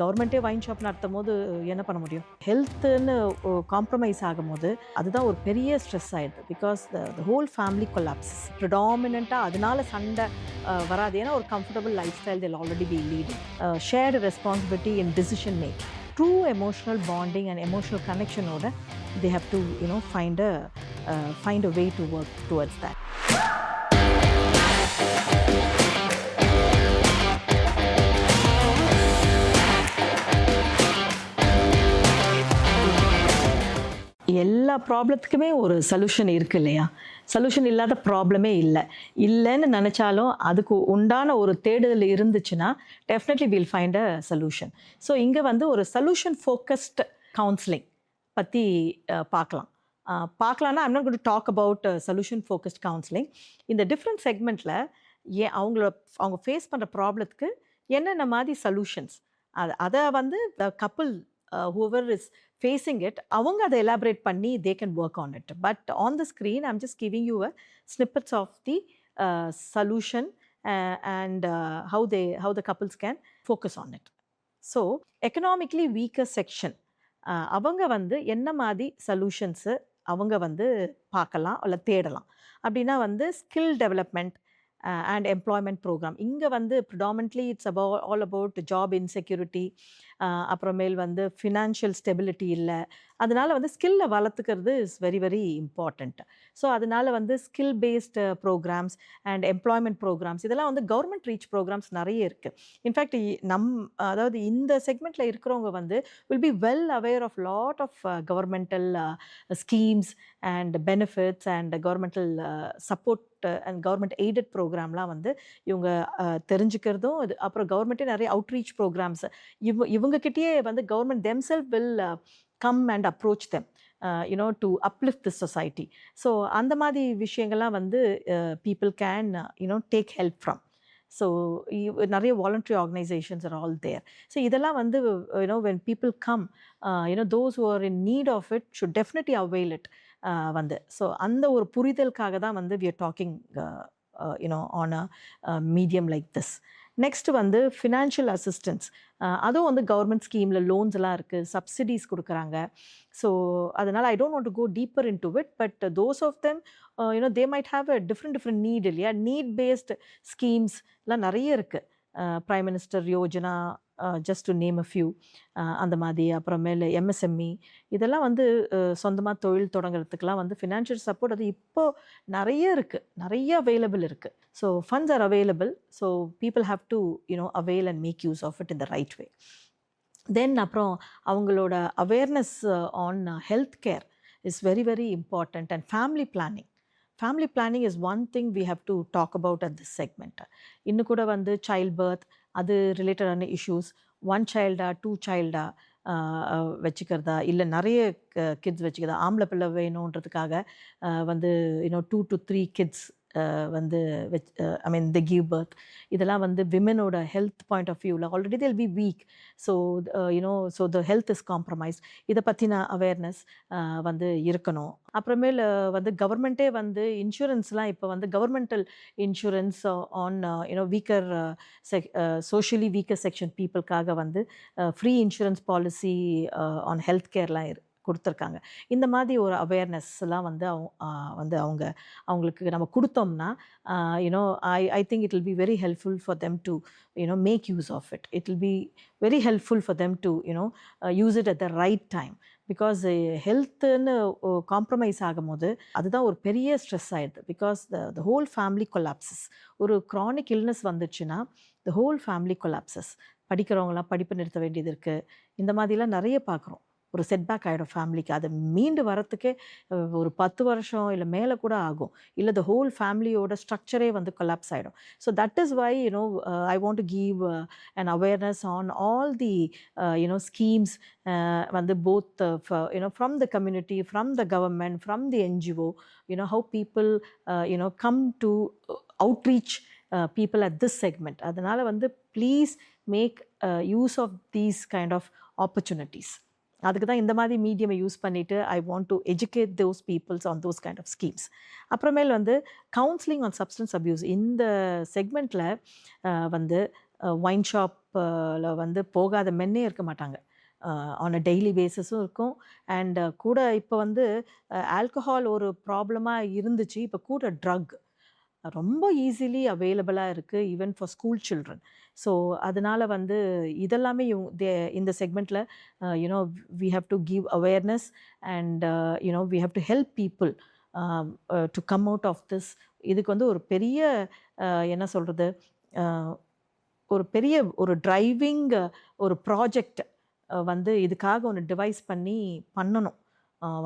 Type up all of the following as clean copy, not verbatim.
கவர்மெண்ட்டே wine shop நடத்தும் போது என்ன பண்ண முடியும்? ஹெல்த்துன்னு காம்ப்ரமைஸ் ஆகும்போது அதுதான் ஒரு பெரிய ஸ்ட்ரெஸ் ஆயிடுது. Because the whole family collapses. ப்ரிடாமினண்ட்டாக அதனால சண்டை வராது. ஏன்னா ஒரு comfortable lifestyle they'll already be leading. Shared responsibility in decision make. True emotional bonding and emotional connection order, they have to find a way to work towards that. எல்லா ப்ராப்ளத்துக்குமே ஒரு solution இருக்குது இல்லையா? சொல்யூஷன் இல்லாத ப்ராப்ளமே இல்லைன்னு நினச்சாலும் அதுக்கு உண்டான ஒரு தேடுதல் இருந்துச்சுன்னா definitely will find a solution. So இங்கே ஒரு சொல்யூஷன் ஃபோக்கஸ்டு கவுன்சிலிங் பற்றி பார்க்கலான்னா I'm not going to talk about solution focused counselling. இந்த டிஃப்ரெண்ட் செக்மெண்ட்டில் அவங்க ஃபேஸ் பண்ணுற ப்ராப்ளத்துக்கு என்னென்ன மாதிரி சொல்யூஷன்ஸ் அதை couple whoever is facing it, அவங்க அதை elaborate பண்ணி they can work on it. But on the screen, I'm just giving you a snippets of the solution and how the couples can focus on it. So, economically weaker section, அவங்க என்ன மாதிரி solutions அவங்க பார்க்கலாம் அல்ல தேடலாம். அப்படின்னா skill development and employment program. இங்கே predominantly it's all about job insecurity, அப்புறமேல் ஃபினான்ஷியல் ஸ்டெபிலிட்டி இல்லை. அதனால் ஸ்கில்லை வளர்த்துக்கிறது is very very important. So அதனால் skill based programs and employment programs இதெல்லாம் கவர்மெண்ட் ரீச் ப்ரோக்ராம்ஸ் நிறைய இருக்குது. இன்ஃபேக்ட் அதாவது இந்த செக்மெண்ட்டில் இருக்கிறவங்க will be well aware of lot of governmental schemes and benefits and governmental support and government aided ப்ரோக்ராம்லாம் இவங்க தெரிஞ்சுக்கிறதும் அப்புறம் கவர்மெண்ட்டே நிறைய அவுட்ரீச் ப்ரோக்ராம்ஸ் இவங்ககிட்டயே government themselves will come and approach them, to uplift the society. So அந்த மாதிரி விஷயங்கள்லாம் people can take help from. So நிறைய voluntary organizations are all there. So இதெல்லாம் when people come, those who are in need of it should definitely avail it. So அந்த ஒரு புரிதலுக்காக தான் we are talking on a medium like this. Next financial assistance, அதுவும் government ஸ்கீமில் loans எல்லாம் இருக்குது, subsidies கொடுக்குறாங்க. ஸோ அதனால் I don't want to go deeper into it, but those of them they might have a different need இல்லையா? Need based ஸ்கீம்ஸ்லாம் நிறைய இருக்குது. Prime minister Yojana, just to name a few, அந்த மாதிரி. அப்புறமேல எம்எஸ்எம்இ இதெல்லாம் சொந்தமாக தொழில் தொடங்குறதுக்கெலாம் ஃபினான்ஷியல் சப்போர்ட் அது இப்போது நிறைய இருக்குது, நிறைய அவைலபிள் இருக்குது. So funds are available. So people have to avail and make use of it in the right way. Then அப்புறம் அவங்களோட awareness on health care is very very important. And family planning. Family planning is one thing we have to talk about at this segment. இன்னும் கூட child birth அது ரிலேட்டடான issues, 1 சைல்டா 2 சைல்டா வச்சுக்கிறதா, இல்லை நிறைய kids வச்சுக்கிறதா, ஆம்பளை பிள்ளை வேணுன்றதுக்காக 2 to 3 kids I mean the give birth. இதெல்லாம் விமனோட ஹெல்த் பாயிண்ட் ஆஃப் வியூவில் already they'll be weak. So so the health is compromised. இதை பற்றின அவேர்னஸ் இருக்கணும். அப்புறமேல் கவர்மெண்ட்டே இன்சூரன்ஸ்லாம் இப்போ governmental insurance on weaker socially weaker section பீப்புளுக்காக free insurance policy on health கேர்லாம் கொடுத்துருக்காங்க. இந்த மாதிரி ஒரு அவேர்னஸ்லாம் அவங்களுக்கு நம்ம கொடுத்தோம்னா I think it will be very helpful for them to make use of it. It will be very helpful for them to use it at the right time. Because ஹெல்த்துன்னு காம்ப்ரமைஸ் ஆகும்போது அதுதான் ஒரு பெரிய ஸ்ட்ரெஸ் ஆகிடுது. Because the whole family collapses. ஒரு chronic illness வந்துச்சுன்னா த whole family கொலாப்ஸஸ். படிக்கிறவங்களாம் படிப்பு நிறுத்த வேண்டியது இருக்குது. இந்த மாதிரிலாம் நிறைய பார்க்குறோம். ஒரு செட்பேக் ஆகிடும் ஃபேமிலிக்கு. அதை மீண்டு வரத்துக்கே ஒரு 10 வருஷம் இல்லை மேலே கூட ஆகும். இல்லை த ஹோல் ஃபேமிலியோட ஸ்ட்ரக்சரே கொலாப்ஸ் ஆகிடும். So that is why I want to give an awareness on all the schemes both from the community, from the government, from the NGO, how people come to outreach people at this segment. அதனால் please make use of these kind of opportunities. அதுக்கு தான் இந்த மாதிரி மீடியமை use பண்ணிவிட்டு I want to educate those peoples on those kind of schemes. அப்புறமேல் counselling on substance abuse. இந்த செக்மெண்ட்டில் வைன் ஷாப் கிளப்பில் வந்து போகாத மென்னே இருக்க மாட்டாங்க. ஆன் அ டெய்லி பேசிஸும் இருக்கும். அண்ட் கூட இப்போ வந்து ஆல்கஹால் ஒரு ப்ராப்ளமாக இருந்துச்சு. இப்போ கூட ட்ரக் ரொம்ப ஈஸிலி அவைலபிளாக இருக்குது even for school children. So அதனால் வந்து இதெல்லாமே இந்த செக்மெண்ட்டில் you know we have to give awareness and you know we have to help people to come out of this. இதுக்கு வந்து ஒரு பெரிய என்ன சொல்கிறது, ஒரு பெரிய ஒரு டிரைவிங் ஒரு ப்ராஜெக்ட் வந்து இதுக்காக ஒன்று டிவைஸ் பண்ணி பண்ணணும்.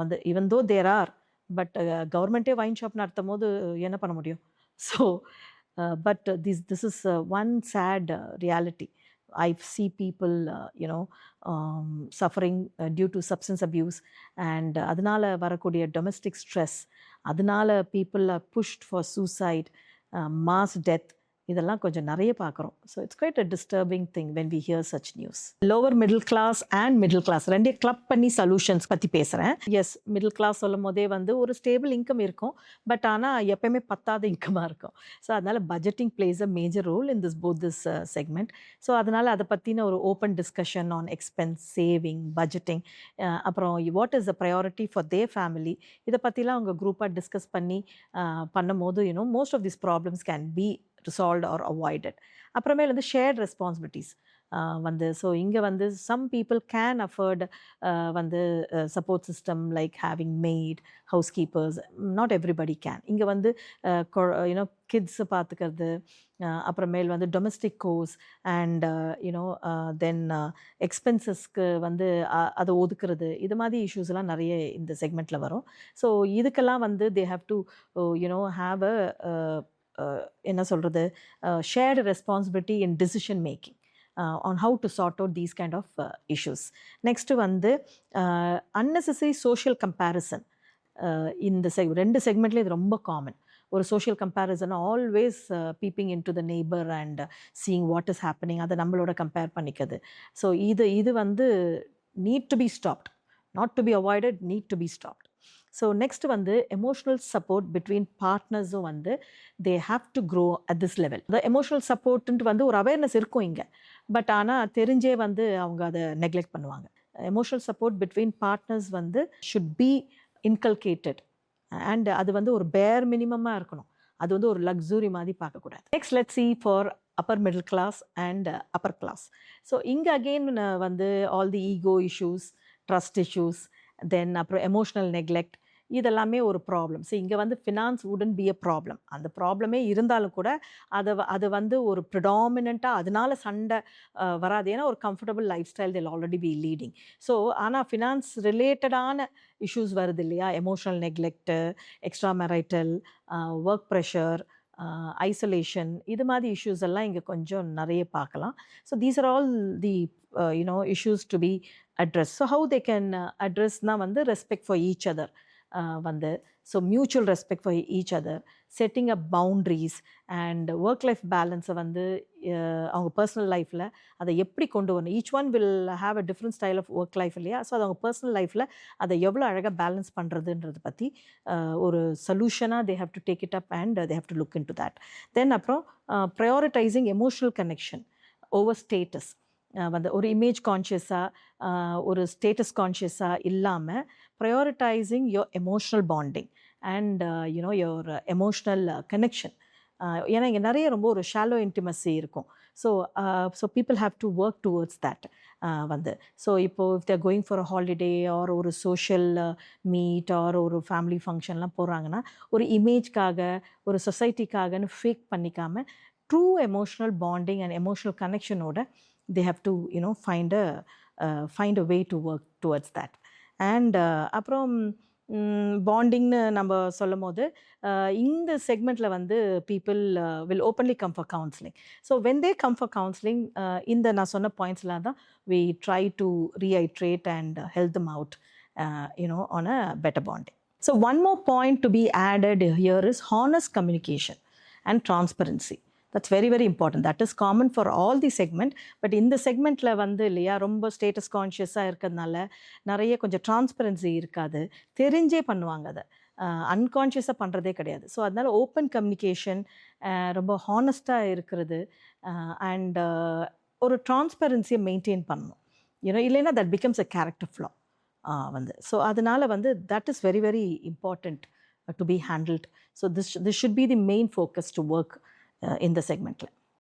வந்து even though there are, but கவர்மெண்ட்டே வைன் ஷாப் நடத்தும் போது என்ன பண்ண முடியும்? So but this is one sad reality. I see people suffering due to substance abuse, and அதனால வரக்கூடிய domestic stress, அதனால people are pushed for suicide, mass death, இதெல்லாம் கொஞ்சம் நிறைய பார்க்குறோம். So it's quite a disturbing thing when we hear such news. Lower middle class and middle class ரெண்டே club பண்ணி solutions பற்றி பேசுகிறேன். எஸ், மிடில் கிளாஸ் சொல்லும் போதே வந்து ஒரு ஸ்டேபிள் இன்கம் இருக்கும், பட் ஆனால் எப்பயுமே பத்தாத இன்கமாக இருக்கும். ஸோ அதனால் budgeting plays a major role in both this segment. So அதனால் அதை பற்றின ஒரு open discussion on expense, saving, budgeting, அப்புறம் what is the priority for their family, இதை பற்றிலாம் அவங்க குரூப்பாக டிஸ்கஸ் பண்ணி பண்ணும்போது most of this problems can be resolved or avoided. அப்புறமேல் வந்து ஷேர்ட் ரெஸ்பான்சிபிலிட்டிஸ் வந்து, ஸோ இங்கே வந்து சம் பீப்புள் கேன் அஃபோர்ட் வந்து support system like having made, house keepers. Not everybody can. இங்கே வந்து கிட்ஸை பார்த்துக்கிறது, அப்புறமேல் வந்து டொமஸ்டிக் கோர்ஸ் அண்ட் தென் எக்ஸ்பென்சஸ்க்கு வந்து அதை ஒதுக்குறது, இது மாதிரி இஷ்யூஸ்லாம் நிறைய இந்த செக்மெண்ட்டில் வரும். ஸோ இதுக்கெல்லாம் வந்து தே ஹாவ் டு ஹாவ் என்ன சொல்கிறது, shared responsibility in decision making on how to sort out these kind of issues. Next வந்து unnecessary social comparison. இந்த ரெண்டு செக்மெண்ட்லேயும் இது ரொம்ப காமன். ஒரு social comparison, always beeping in to the neighbour and seeing what is happening, அதை நம்மளோட compare பண்ணிக்கிறது. So இது வந்து need to be stopped, not to be avoided, need to be stopped. So next வந்து எமோஷ்னல் சப்போர்ட் பிட்வீன் பார்ட்னர்ஸும் வந்து தே have to grow at this level. இந்த emotional சப்போர்ட்டுன்ட்டு வந்து ஒரு அவேர்னஸ் இருக்கும் இங்கே, பட் ஆனால் தெரிஞ்சே வந்து அவங்க அதை நெக்லெக்ட் பண்ணுவாங்க. எமோஷ்னல் சப்போர்ட் பிட்வீன் பார்ட்னர்ஸ் வந்து ஷுட் பி இன்கல்கேட்டட், அண்ட் அது வந்து ஒரு பேர் மினிமமாக இருக்கணும். அது வந்து ஒரு லக்ஸுரி மாதிரி பார்க்கக்கூடாது. Next let's see for upper middle class and upper class. So இங்கே அகெயின் வந்து all the ego issues, trust issues, then அப்புறம் எமோஷ்னல் நெக்லெக்ட், இதெல்லாமே ஒரு ப்ராப்ளம். ஸோ இங்கே வந்து ஃபினான்ஸ் வுடன் பி அ ப்ராப்ளம். அந்த ப்ராப்ளமே இருந்தாலும் கூட அது வந்து ஒரு ப்ரிடாமினண்ட்டாக அதனால சண்டை வராது. ஏன்னா ஒரு comfortable lifestyle they'll already be leading. So ஆனால் ஃபினான்ஸ் ரிலேட்டடான இஷ்யூஸ் வருது இல்லையா, emotional neglect, extra marital, work pressure, isolation, இது மாதிரி இஷ்யூஸ் எல்லாம் இங்கே கொஞ்சம் நிறைய பார்க்கலாம். So these are all the issues to be addressed. So how they can address na வந்து respect for each other வந்து, so mutual respect for each other, setting up boundaries and work life balance வந்து அவங்க personal லைஃப்பில் அதை எப்படி கொண்டு வரணும். Each one will have a different style of work life இல்லையா. ஸோ அது அவங்க பர்சனல் லைஃப்பில் அதை எவ்வளோ அழகாக பேலன்ஸ் பண்ணுறதுன்றதை பற்றி ஒரு சொல்யூஷனாக they have to take it up and they have to look in to that. Then அப்புறம் prioritizing emotional connection over status வந்து, ஒரு இமேஜ் கான்ஷியஸாக ஒரு ஸ்டேட்டஸ் கான்ஷியஸாக இல்லாமல் prioritizing your emotional bonding and your emotional connection. ஏன்னா இங்கே நிறைய ரொம்ப ஒரு ஷாலோ இன்டிமசி இருக்கும். So people have to work towards that வந்து. ஸோ இப்போது if they're going for a holiday or ஒரு சோஷியல் மீட் ஆர் ஒரு ஃபேமிலி ஃபங்க்ஷன்லாம் போகிறாங்கன்னா ஒரு இமேஜ்க்காக, ஒரு சொசைட்டிக்காகன்னு ஃபேக் பண்ணிக்காமல் true emotional bonding and emotional கனெக்ஷனோட they have to find a way to work towards that. And அப்புறம் பாண்டிங்னு நம்ம சொல்லும் போது இந்த செக்மெண்ட்டில் வந்து people will openly come for counselling. So when they come for counselling, இந்த நான் சொன்ன பாயிண்ட்ஸ்லாம் தான் we try to reiterate and help them out on a better bonding. So one more point to be added here is honest communication and transparency. That's very very important. That is common for all the segment, but இந்த செக்மெண்ட்டில் வந்து இல்லையா ரொம்ப status கான்ஷியஸாக இருக்கிறதுனால நிறைய கொஞ்சம் transparency இருக்காது, தெரிஞ்சே பண்ணுவாங்க, அதை அன்கான்ஷியஸாக பண்ணுறதே கிடையாது. ஸோ அதனால் ஓப்பன் கம்யூனிகேஷன், ரொம்ப ஹானஸ்ட்டாக இருக்கிறது, அண்ட் ஒரு டிரான்ஸ்பரன்சியை மெயின்டைன் பண்ணணும். இல்லைன்னா that becomes a character flaw வந்து. ஸோ அதனால வந்து that is very very important to be handled. So this should be the main focus to work இந்த செக்மெண்ட்டில்.